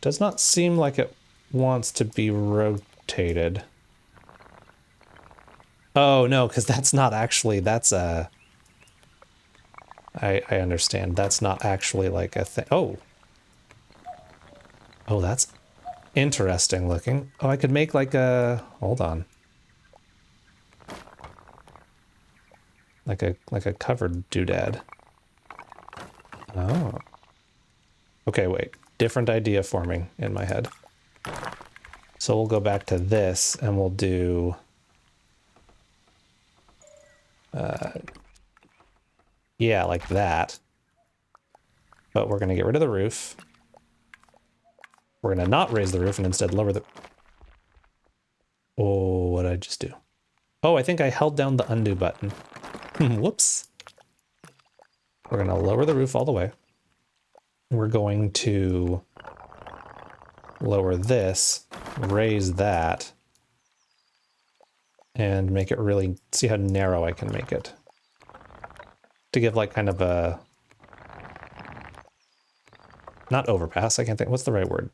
Does not seem like it wants to be rotated. Oh no, because that's not actually, that's a... I understand. That's not actually like a thing. Oh. Oh, that's interesting looking. Oh, I could make like a... Hold on. Like a covered doodad. Oh. Okay, wait. Different idea forming in my head. So we'll go back to this and we'll do... yeah, like that. But we're going to get rid of the roof. We're going to not raise the roof and instead lower the... Oh, what did I just do? Oh, I think I held down the undo button. Whoops. We're going to lower the roof all the way. We're going to lower this, raise that, and make it really... See how narrow I can make it. To give like kind of a... Not overpass, I can't think... What's the right word?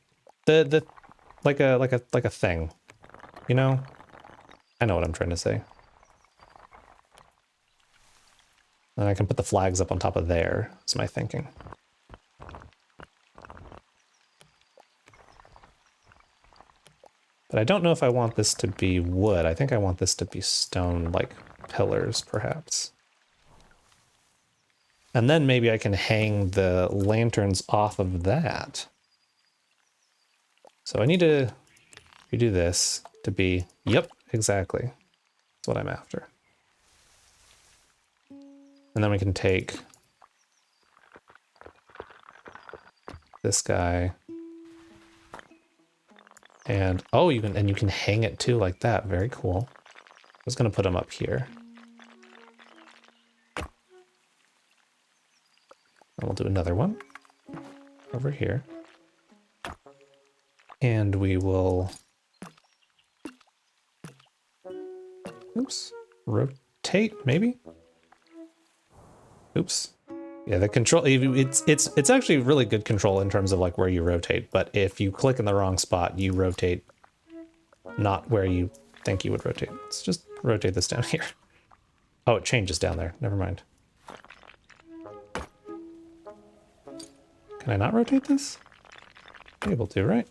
Like a thing. You know? I know what I'm trying to say. And I can put the flags up on top of there, is my thinking. But I don't know if I want this to be wood. I think I want this to be stone, like pillars, perhaps. And then maybe I can hang the lanterns off of that. So I need to redo this to be, yep, exactly. That's what I'm after. And then we can take this guy. And, oh, you can hang it too like that. Very cool. I was going to put him up here. And we'll do another one over here. And we will... Oops. Rotate, maybe? Oops. Yeah, the control, it's actually really good control in terms of like where you rotate, but if you click in the wrong spot, you rotate not where you think you would rotate. Let's just rotate this down here. Oh, it changes down there. Never mind. Can I not rotate this? I'm able to, right?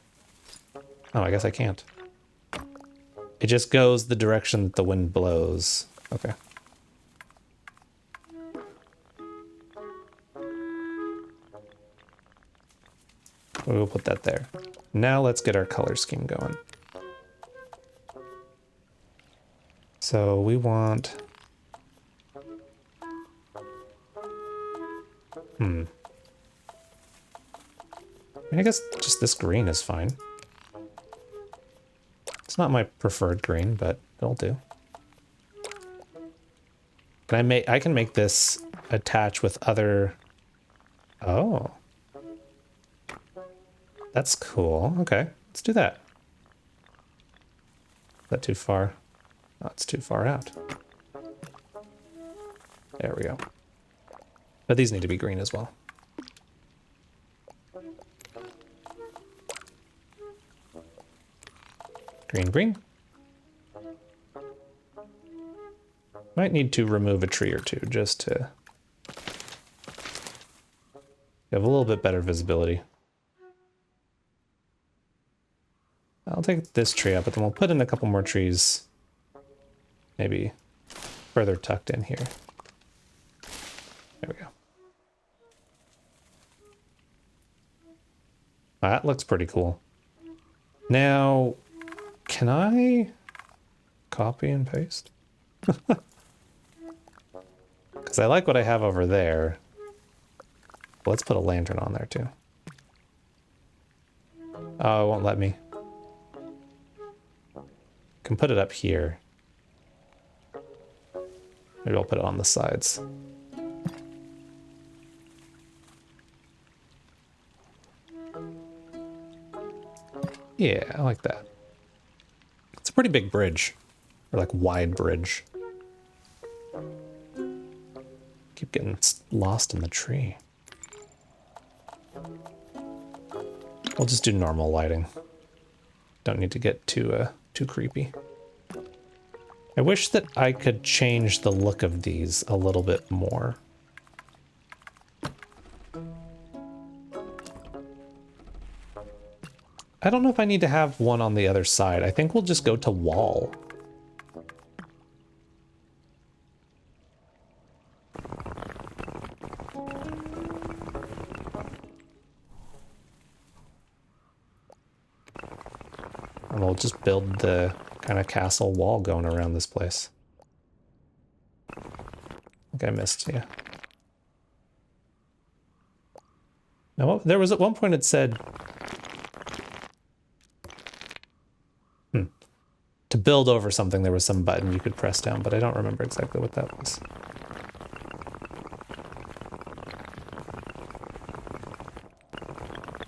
Oh, I guess I can't. It just goes the direction that the wind blows. Okay. We'll put that there. Now let's get our color scheme going. So we want... I guess just this green is fine. It's not my preferred green, but it'll do. I can make this attach with other... Oh. That's cool. Okay, let's do that. Is that too far? Oh, it's too far out. There we go. But these need to be green as well. Green, green. Might need to remove a tree or two just to have a little bit better visibility. I'll take this tree out, but then we'll put in a couple more trees, maybe further tucked in here. There we go. That looks pretty cool. Now, can I copy and paste? Because I like what I have over there. Let's put a lantern on there too. Oh, it won't let me. Can put it up here. Maybe I'll put it on the sides. Yeah, I like that. It's a pretty big bridge. Or like wide bridge. Keep getting lost in the tree. We'll just do normal lighting. Don't need to get too creepy. I wish that I could change the look of these a little bit more. I don't know if I need to have one on the other side. I think we'll just go to wall. And we'll just build the kind of castle wall going around this place. I think I missed, yeah. Now, there was at one point it said... To build over something, there was some button you could press down, but I don't remember exactly what that was.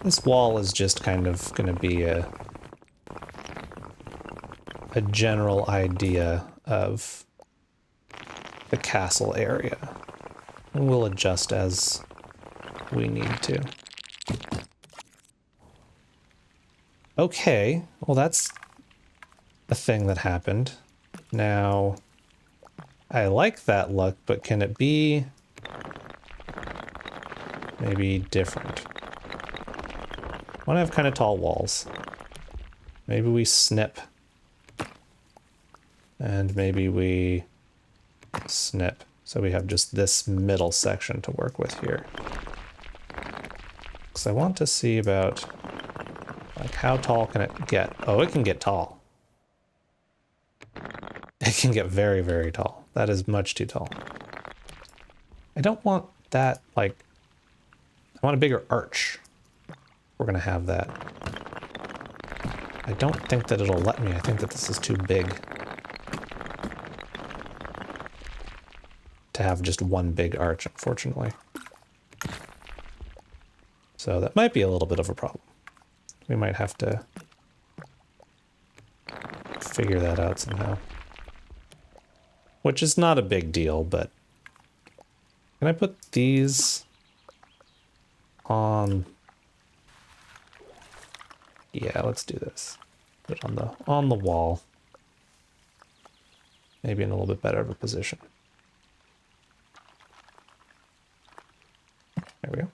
This wall is just kind of going to be a general idea of the castle area. And we'll adjust as we need to. Okay, well that's a thing that happened. Now, I like that look, but can it be maybe different? I want to have kind of tall walls. Maybe we snip. And maybe we snip. So we have just this middle section to work with here. Because I want to see about, like, how tall can it get? Oh, it can get tall. It can get very, very tall. That is much too tall. I don't want that, like... I want a bigger arch. We're gonna have that. I don't think that it'll let me. I think that this is too big to have just one big arch, unfortunately. So that might be a little bit of a problem. We might have to figure that out somehow. Which is not a big deal, but... Can I put these on... Yeah, let's do this. Put it on the wall. Maybe in a little bit better of a position. There we go.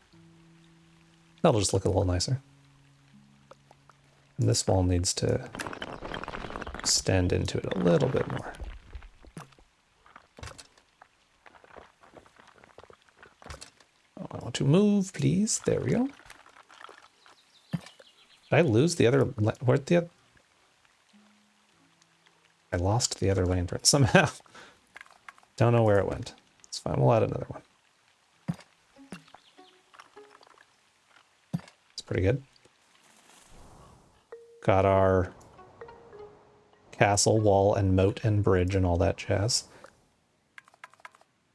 That'll just look a little nicer. And this wall needs to extend into it a little bit more. I want to move, please. There we go. Did I lose the other... Where'd the other... I lost the other lantern somehow. Don't know where it went. It's fine. We'll add another one. It's pretty good. Got our castle, wall, and moat and bridge and all that jazz.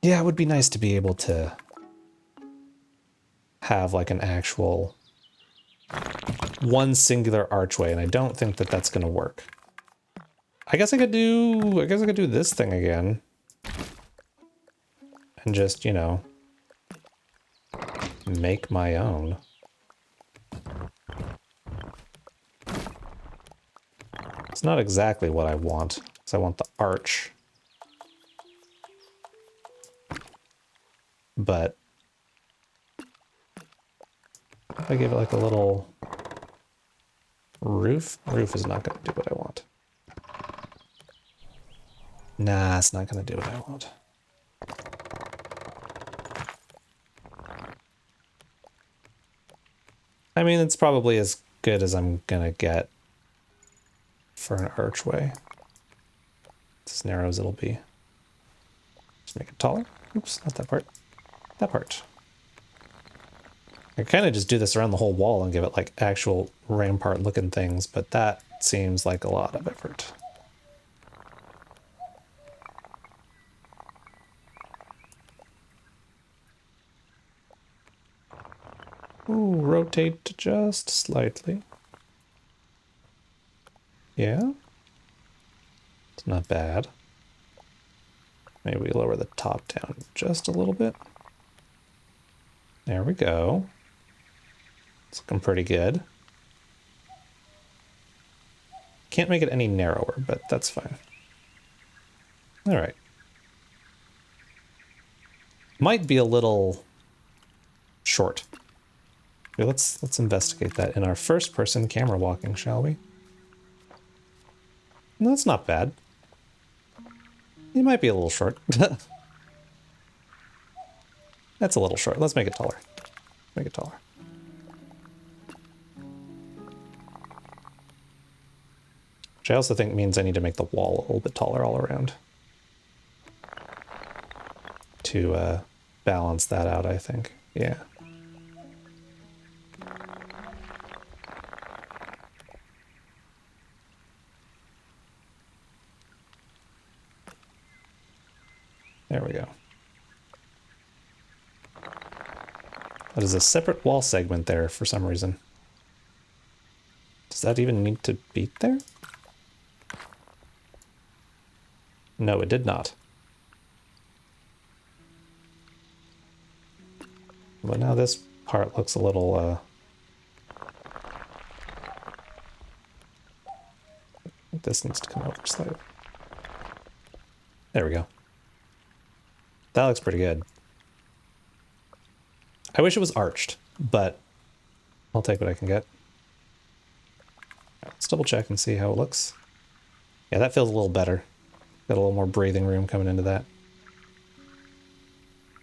Yeah, it would be nice to be able to have like an actual one singular archway, and I don't think that that's going to work. I guess I could do this thing again. And just, you know, make my own. It's not exactly what I want, because I want the arch. But if I give it like a little roof, roof is not going to do what I want. Nah, it's not going to do what I want. I mean, it's probably as good as I'm going to get for an archway. It's as narrow as it'll be. Just make it taller. Oops, not that part. That part. I kind of just do this around the whole wall and give it like actual rampart looking things, but that seems like a lot of effort. Ooh, rotate just slightly. Yeah. It's not bad. Maybe we lower the top down just a little bit. There we go. It's looking pretty good. Can't make it any narrower, but that's fine. All right. Might be a little short. Okay, let's investigate that in our first-person camera walking, shall we? No, that's not bad. It might be a little short. That's a little short. Let's make it taller. Make it taller. Which I also think means I need to make the wall a little bit taller all around. To balance that out, I think. Yeah. There we go. That is a separate wall segment there for some reason. Does that even need to be there? No, it did not. But now this part looks a little, this needs to come over slightly. There we go. That looks pretty good. I wish it was arched, but I'll take what I can get. Let's double check and see how it looks. Yeah, that feels a little better. Got a little more breathing room coming into that.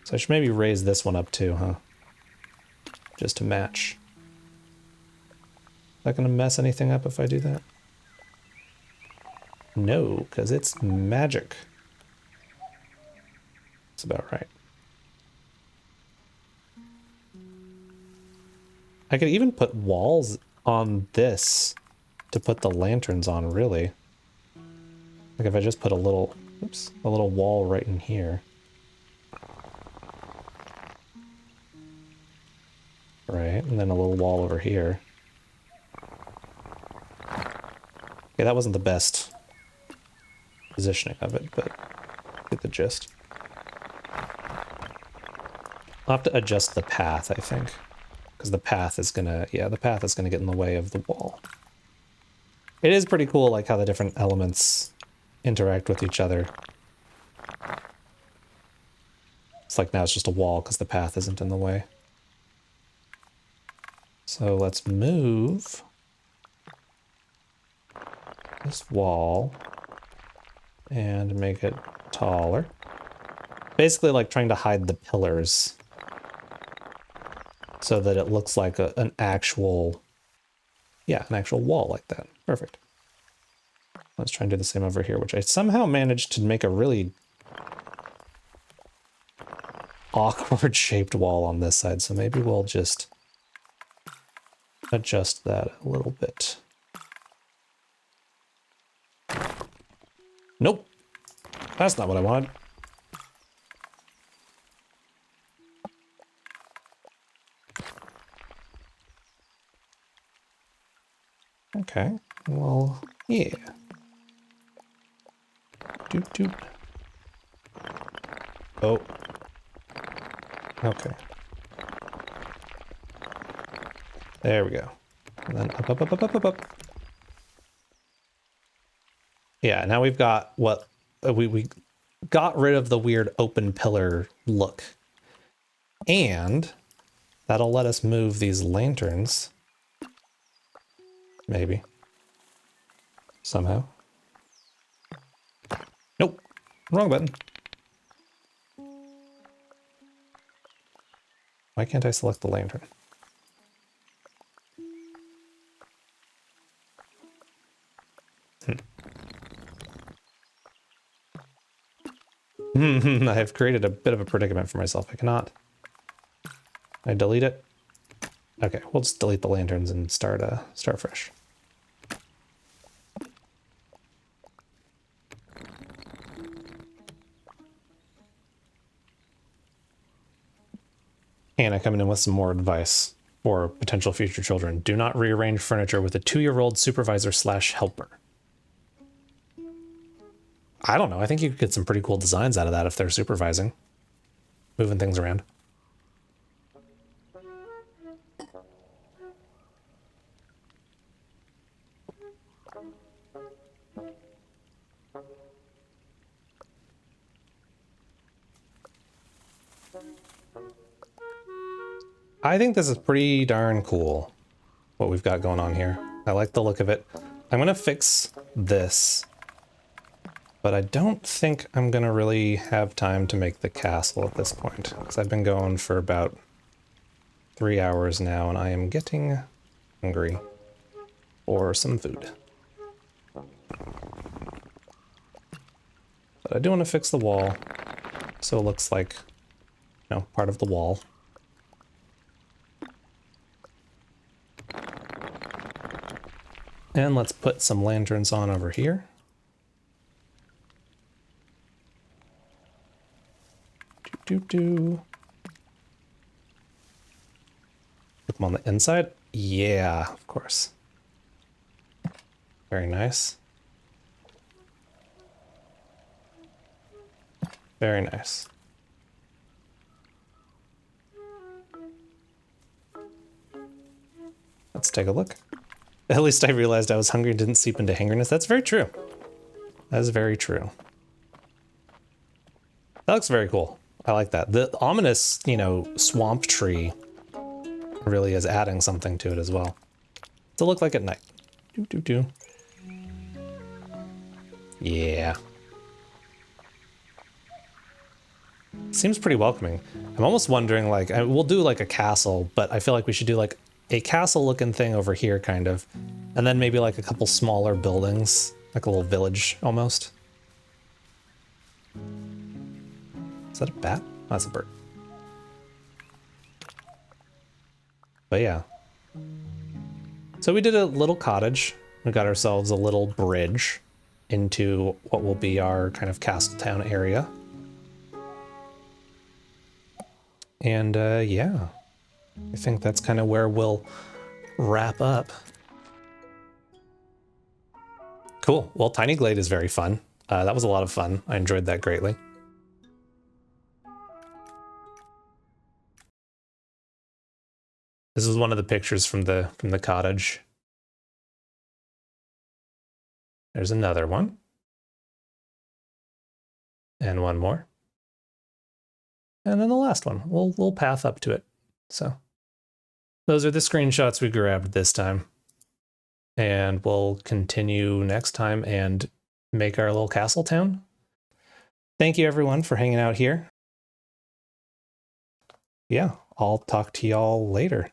So I should maybe raise this one up too, huh? Just to match. Is that going to mess anything up if I do that? No, because it's magic. That's about right. I could even put walls on this to put the lanterns on, really. Like if I just put a little, oops, a little wall right in here. Right, and then a little wall over here. Okay, that wasn't the best positioning of it, but get the gist. I'll have to adjust the path, I think. Because the path is gonna, yeah, the path is gonna get in the way of the wall. It is pretty cool, like how the different elements interact with each other. It's like now it's just a wall because the path isn't in the way. So let's move this wall and make it taller. Basically like trying to hide the pillars so that it looks like an actual, yeah, an actual wall like that. Perfect. Let's try and do the same over here, which I somehow managed to make a really awkward shaped wall on this side. So maybe we'll just adjust that a little bit. Nope. That's not what I wanted. Okay, well, yeah. Doot doot. Oh. Okay. There we go. And then up, up, up, up, up, up, up. Yeah, now we've got what we got rid of the weird open pillar look. And that'll let us move these lanterns. Maybe. Somehow. Nope. Wrong button. Why can't I select the lantern? I have created a bit of a predicament for myself. I cannot. I delete it. Okay, we'll just delete the lanterns and start fresh. Hannah coming in with some more advice for potential future children. Do not rearrange furniture with a 2-year-old supervisor / helper. I don't know. I think you could get some pretty cool designs out of that if they're supervising, moving things around. I think this is pretty darn cool, what we've got going on here. I like the look of it. I'm going to fix this, but I don't think I'm going to really have time to make the castle at this point, because I've been going for about 3 hours now, and I am getting hungry for some food. But I do want to fix the wall, so it looks like, you know, part of the wall. And let's put some lanterns on over here. Put them on the inside? Yeah, of course. Very nice. Very nice. Let's take a look. At least I realized I was hungry and didn't seep into hangriness. That's very true. That is very true. That looks very cool. I like that. The ominous, you know, swamp tree really is adding something to it as well. To look like at night. Yeah. Seems pretty welcoming. I'm almost wondering, like, we'll do like a castle, but I feel like we should do like a castle looking thing over here kind of, and then maybe like a couple smaller buildings, like a little village almost. Is that a bat? Oh, that's a bird. But yeah. So we did a little cottage. We got ourselves a little bridge into what will be our kind of castle town area. And yeah. I think that's kind of where we'll wrap up. Cool. Well, Tiny Glade is very fun. That was a lot of fun. I enjoyed that greatly. This is one of the pictures from the cottage. There's another one. And one more. And then the last one. We'll path up to it. So those are the screenshots we grabbed this time. And we'll continue next time and make our little castle town. Thank you everyone for hanging out here. Yeah, I'll talk to y'all later.